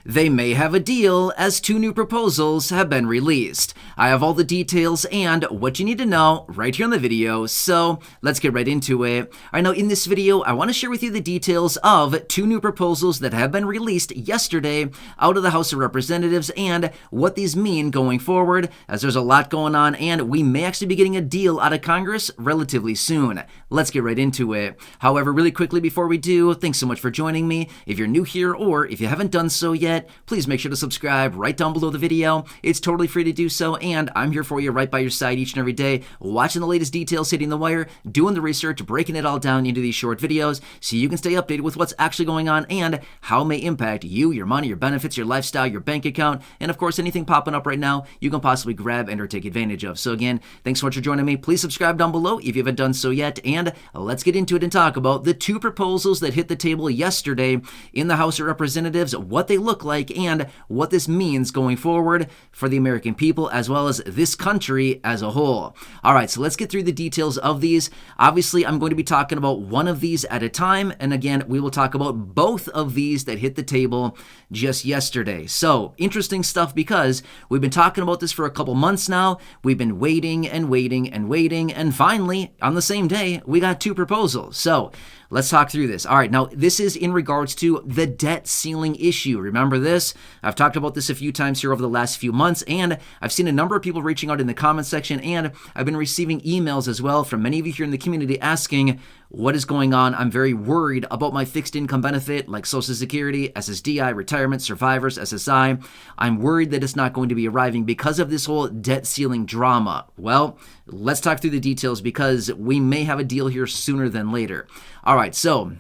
They may have a deal as 2 new proposals have been released. I have all the details and what you need to know right here in the video, so let's get right into it. All right, now in this video, I want to share with you the details of 2 new proposals that have been released yesterday out of the House of Representatives and what these mean going forward, as there's a lot going on and we may actually be getting a deal out of Congress relatively soon. Let's get right into it. However, really quickly before we do, thanks so much for joining me. If you're new here or if you haven't done so yet, please make sure to subscribe right down below the video. It's totally free to do so, and I'm here for you right by your side each and every day, watching the latest details hitting the wire, doing the research, breaking it all down into these short videos so you can stay updated with what's actually going on and how it may impact you, your money, your benefits, your lifestyle, your bank account, and of course anything popping up right now you can possibly grab and or take advantage of. So again, thanks so much for joining me. Please subscribe down below if you haven't done so yet, and let's get into it and talk about the 2 proposals that hit the table yesterday in the House of Representatives, what they look like, and what this means going forward for the American people as well as this country as a whole. All right, so let's get through the details of these. Obviously, I'm going to be talking about one of these at a time, and again, we will talk about both of these that hit the table just yesterday. So, interesting stuff because we've been talking about this for a couple months now. We've been waiting and waiting and waiting, and finally, on the same day, we got 2 proposals. So, let's talk through this. All right, now this is in regards to the debt ceiling issue. Remember this? I've talked about this a few times here over the last few months, and I've seen a number of people reaching out in the comment section, and I've been receiving emails as well from many of you here in the community asking, what is going on? I'm very worried about my fixed income benefit like Social Security, SSDI, retirement, survivors, SSI. I'm worried that it's not going to be arriving because of this whole debt ceiling drama. Well, let's talk through the details because we may have a deal here sooner than later. All right, so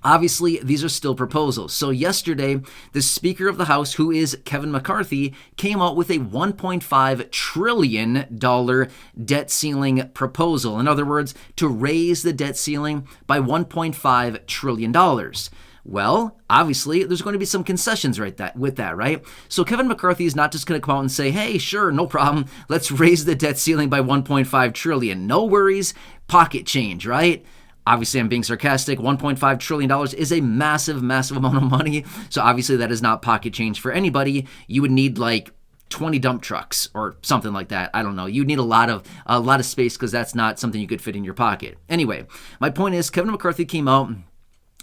obviously, these are still proposals. So yesterday, the Speaker of the House, who is Kevin McCarthy, came out with a $1.5 trillion debt ceiling proposal. In other words, to raise the debt ceiling by $1.5 trillion. Well, obviously, there's going to be some concessions with that, right? So Kevin McCarthy is not just going to come out and say, hey, sure, no problem, let's raise the debt ceiling by $1.5 trillion. No worries, pocket change, right? Obviously, I'm being sarcastic. $1.5 trillion is a massive, massive amount of money. So obviously, that is not pocket change for anybody. You would need like 20 dump trucks or something like that. I don't know. You'd need a lot of space because that's not something you could fit in your pocket. Anyway, my point is Kevin McCarthy came out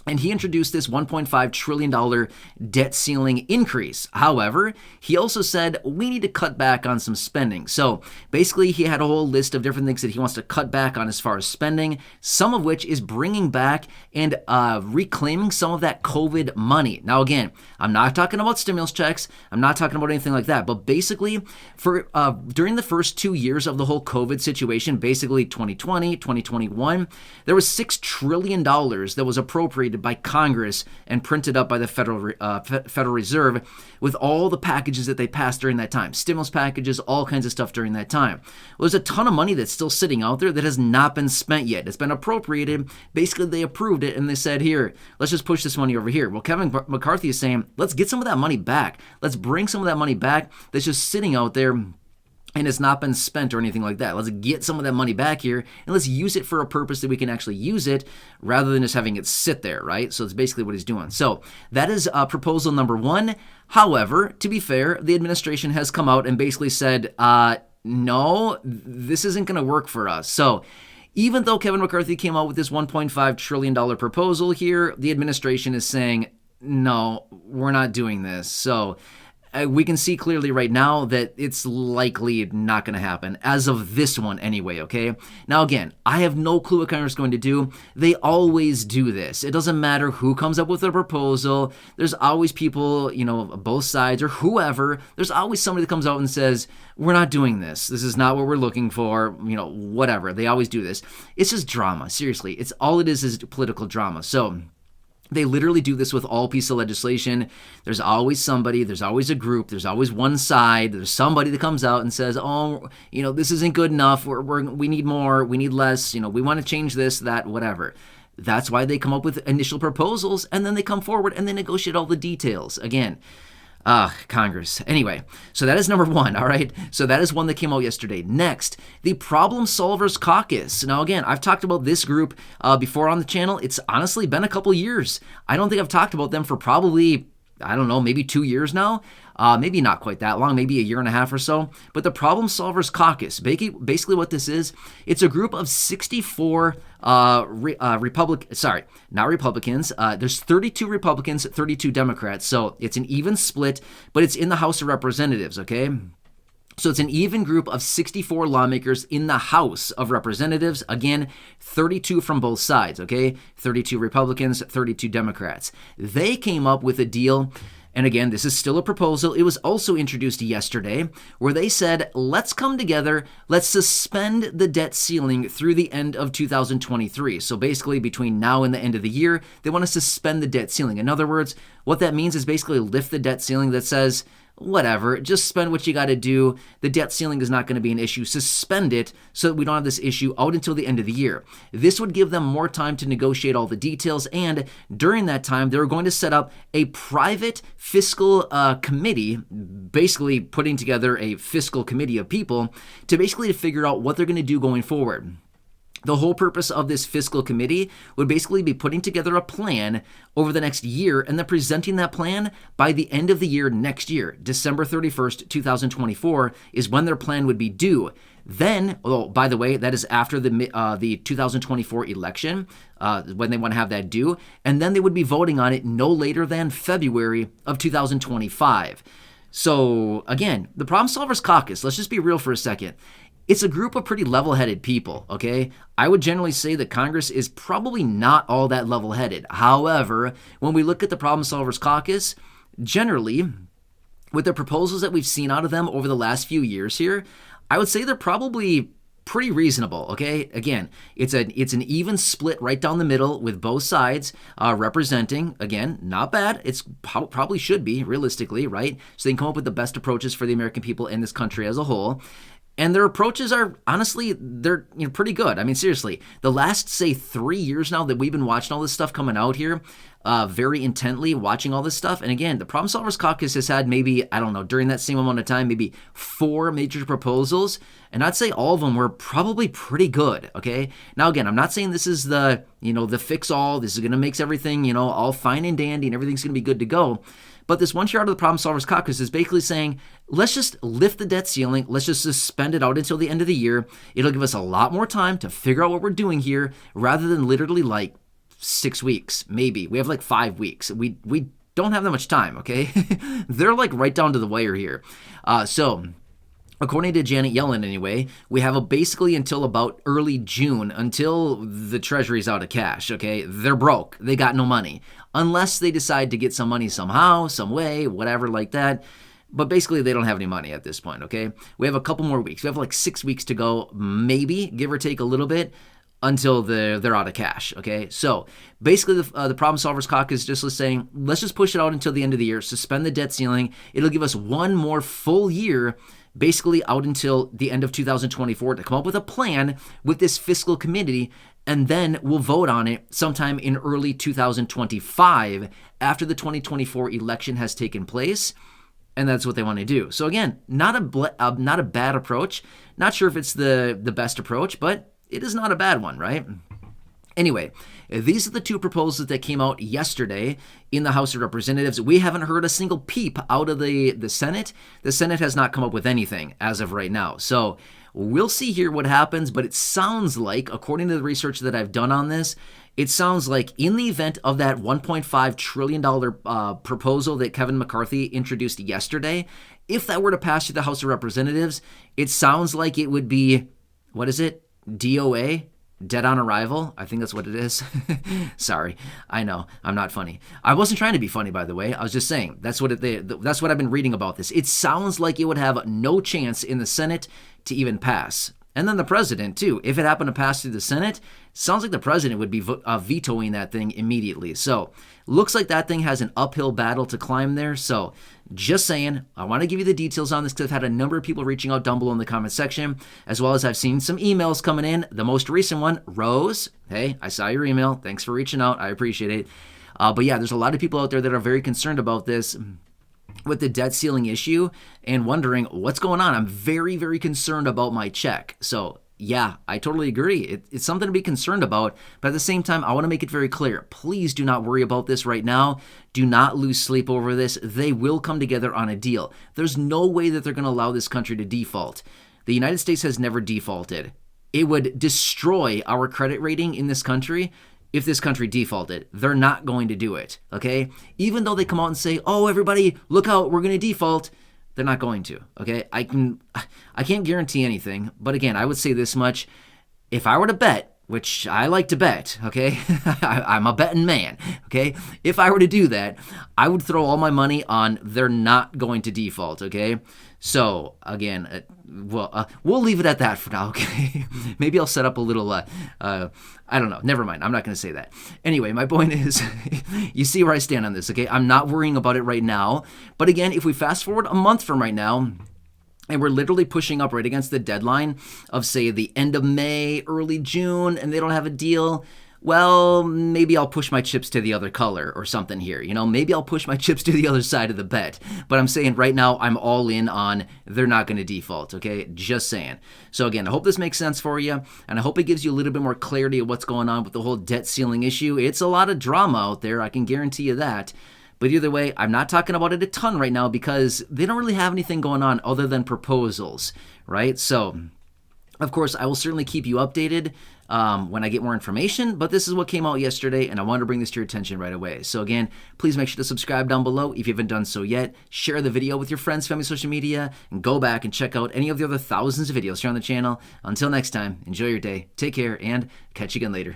and he introduced this $1.5 trillion debt ceiling increase. However, he also said we need to cut back on some spending. So basically, he had a whole list of different things that he wants to cut back on as far as spending, some of which is bringing back and reclaiming some of that COVID money. Now, again, I'm not talking about stimulus checks. I'm not talking about anything like that. But basically, for during the first 2 years of the whole COVID situation, basically 2020, 2021, there was $6 trillion that was appropriated by Congress and printed up by the Federal Reserve with all the packages that they passed during that time. Stimulus packages, all kinds of stuff during that time. Well, there's a ton of money that's still sitting out there that has not been spent yet. It's been appropriated. Basically, they approved it and they said, here, let's just push this money over here. Well, Kevin McCarthy is saying, let's get some of that money back. Let's bring some of that money back that's just sitting out there and it's not been spent or anything like that. Let's get some of that money back here and let's use it for a purpose that we can actually use it rather than just having it sit there, right? So it's basically what he's doing. So that is proposal number 1. However, to be fair, the administration has come out and basically said, no, this isn't going to work for us. So even though Kevin McCarthy came out with this $1.5 trillion proposal here, the administration is saying, no, we're not doing this. So we can see clearly right now that it's likely not going to happen, as of this one anyway, okay? Now again, I have no clue what Congress is going to do. They always do this. It doesn't matter who comes up with a proposal. There's always people, both sides or whoever. There's always somebody that comes out and says, we're not doing this. This is not what we're looking for, whatever. They always do this. It's just drama, seriously. It's all it is political drama. So they literally do this with all pieces of legislation. There's always somebody, there's always a group, there's always one side, there's somebody that comes out and says, oh, this isn't good enough, we need more, we need less, we want to change this, that, whatever. That's why they come up with initial proposals, and then they come forward and they negotiate all the details. Again, Congress. Anyway, so that is number 1, all right? So that is one that came out yesterday. Next, the Problem Solvers Caucus. Now, again, I've talked about this group before on the channel. It's honestly been a couple years. I don't think I've talked about them for probably I don't know, maybe 2 years now. Maybe not quite that long, maybe a year and a half or so. But the Problem Solvers Caucus, basically what this is, it's a group of 64 not Republicans. There's 32 Republicans, 32 Democrats. So it's an even split, but it's in the House of Representatives, okay? So it's an even group of 64 lawmakers in the House of Representatives. Again, 32 from both sides, okay? 32 Republicans, 32 Democrats. They came up with a deal, and again, this is still a proposal. It was also introduced yesterday, where they said, let's come together, let's suspend the debt ceiling through the end of 2023. So basically, between now and the end of the year, they want to suspend the debt ceiling. In other words, what that means is basically lift the debt ceiling that says, whatever, just spend what you got to do. The debt ceiling is not going to be an issue. Suspend it so that we don't have this issue out until the end of the year. This would give them more time to negotiate all the details, and during that time, they're going to set up a private fiscal committee, basically putting together a fiscal committee of people to basically figure out what they're going to do going forward. The whole purpose of this fiscal committee would basically be putting together a plan over the next year and then presenting that plan by the end of the year next year. December 31st, 2024 is when their plan would be due. Then, oh, by the way, that is after the 2024 election, when they want to have that due. And then they would be voting on it no later than February of 2025. So again, the Problem Solvers Caucus, let's just be real for a second. It's a group of pretty level-headed people, okay? I would generally say that Congress is probably not all that level-headed. However, when we look at the Problem Solvers Caucus, generally, with the proposals that we've seen out of them over the last few years here, I would say they're probably pretty reasonable, okay? Again, it's an even split right down the middle with both sides representing. Again, not bad. It's probably should be, realistically, right? So they can come up with the best approaches for the American people in this country as a whole. And their approaches are, honestly, they're pretty good. I mean, seriously, the last, say, 3 years now that we've been watching all this stuff coming out here, very intently watching all this stuff. And again, the Problem Solvers Caucus has had maybe, I don't know, during that same amount of time, maybe 4 major proposals. And I'd say all of them were probably pretty good, okay? Now, again, I'm not saying this is the fix-all. This is going to make everything, all fine and dandy and everything's going to be good to go. But this one share out of the Problem Solvers Caucus is basically saying, let's just lift the debt ceiling. Let's just suspend it out until the end of the year. It'll give us a lot more time to figure out what we're doing here rather than literally like 6 weeks, maybe. We have like 5 weeks. We don't have that much time, okay? They're like right down to the wire here. So according to Janet Yellen anyway, we have basically until about early June until the Treasury's out of cash, okay? They're broke. They got no money. Unless they decide to get some money somehow, some way, whatever like that. But basically, they don't have any money at this point, okay? We have a couple more weeks. We have like 6 weeks to go, maybe, give or take a little bit, until they're out of cash, okay? So basically, the Problem Solvers Caucus just was saying, let's just push it out until the end of the year, suspend the debt ceiling. It'll give us one more full year, basically out until the end of 2024, to come up with a plan with this fiscal committee, and then we'll vote on it sometime in early 2025 after the 2024 election has taken place. And that's what they want to do. So again, not a bad approach. Not sure if it's the best approach, but it is not a bad one, right? Anyway, these are the 2 proposals that came out yesterday in the House of Representatives. We haven't heard a single peep out of the Senate. The Senate has not come up with anything as of right now. So we'll see here what happens, but it sounds like, according to the research that I've done on this, it sounds like in the event of that $1.5 trillion proposal that Kevin McCarthy introduced yesterday, if that were to pass through the House of Representatives, it sounds like it would be, what is it? DOA? Dead on arrival? I think that's what it is. Sorry. I know. I'm not funny. I wasn't trying to be funny, by the way. I was just saying. That's what I've been reading about this. It sounds like it would have no chance in the Senate to even pass. And then the president, too. If it happened to pass through the Senate, sounds like the president would be vetoing that thing immediately. So, looks like that thing has an uphill battle to climb there. So, just saying, I want to give you the details on this because I've had a number of people reaching out down below in the comment section, as well as I've seen some emails coming in. The most recent one, Rose. Hey, I saw your email. Thanks for reaching out. I appreciate it. But yeah, there's a lot of people out there that are very concerned about this with the debt ceiling issue and wondering what's going on. I'm very, very concerned about my check. So Yeah, I totally agree. It's something to be concerned about, but at the same time, I want to make it very clear. Please do not worry about this right now. Do not lose sleep over this. They will come together on a deal. There's no way that they're going to allow this country to default. The United States has never defaulted. It would destroy our credit rating in this country if this country defaulted. They're not going to do it, okay? Even though they come out and say, oh, everybody, look out, we're going to default. They're not going to, okay? I can't guarantee anything, but again, I would say this much. If I were to bet, which I like to bet, okay? I'm a betting man, okay? If I were to do that, I would throw all my money on they're not going to default, okay? So, again, we'll leave it at that for now, okay? Maybe I'll set up a little, I don't know. Never mind. I'm not going to say that. Anyway, my point is, you see where I stand on this, okay? I'm not worrying about it right now. But again, if we fast forward a month from right now, and we're literally pushing up right against the deadline of, say, the end of May, early June, and they don't have a deal, well, maybe I'll push my chips to the other color or something here. Maybe I'll push my chips to the other side of the bet. But I'm saying right now, I'm all in on they're not going to default, okay? Just saying. So again, I hope this makes sense for you, and I hope it gives you a little bit more clarity of what's going on with the whole debt ceiling issue. It's a lot of drama out there, I can guarantee you that. But either way, I'm not talking about it a ton right now because they don't really have anything going on other than proposals, right? So, of course, I will certainly keep you updated when I get more information, but this is what came out yesterday, and I wanted to bring this to your attention right away. So again, please make sure to subscribe down below if you haven't done so yet. Share the video with your friends, family, social media, and go back and check out any of the other thousands of videos here on the channel. Until next time, enjoy your day, take care, and catch you again later.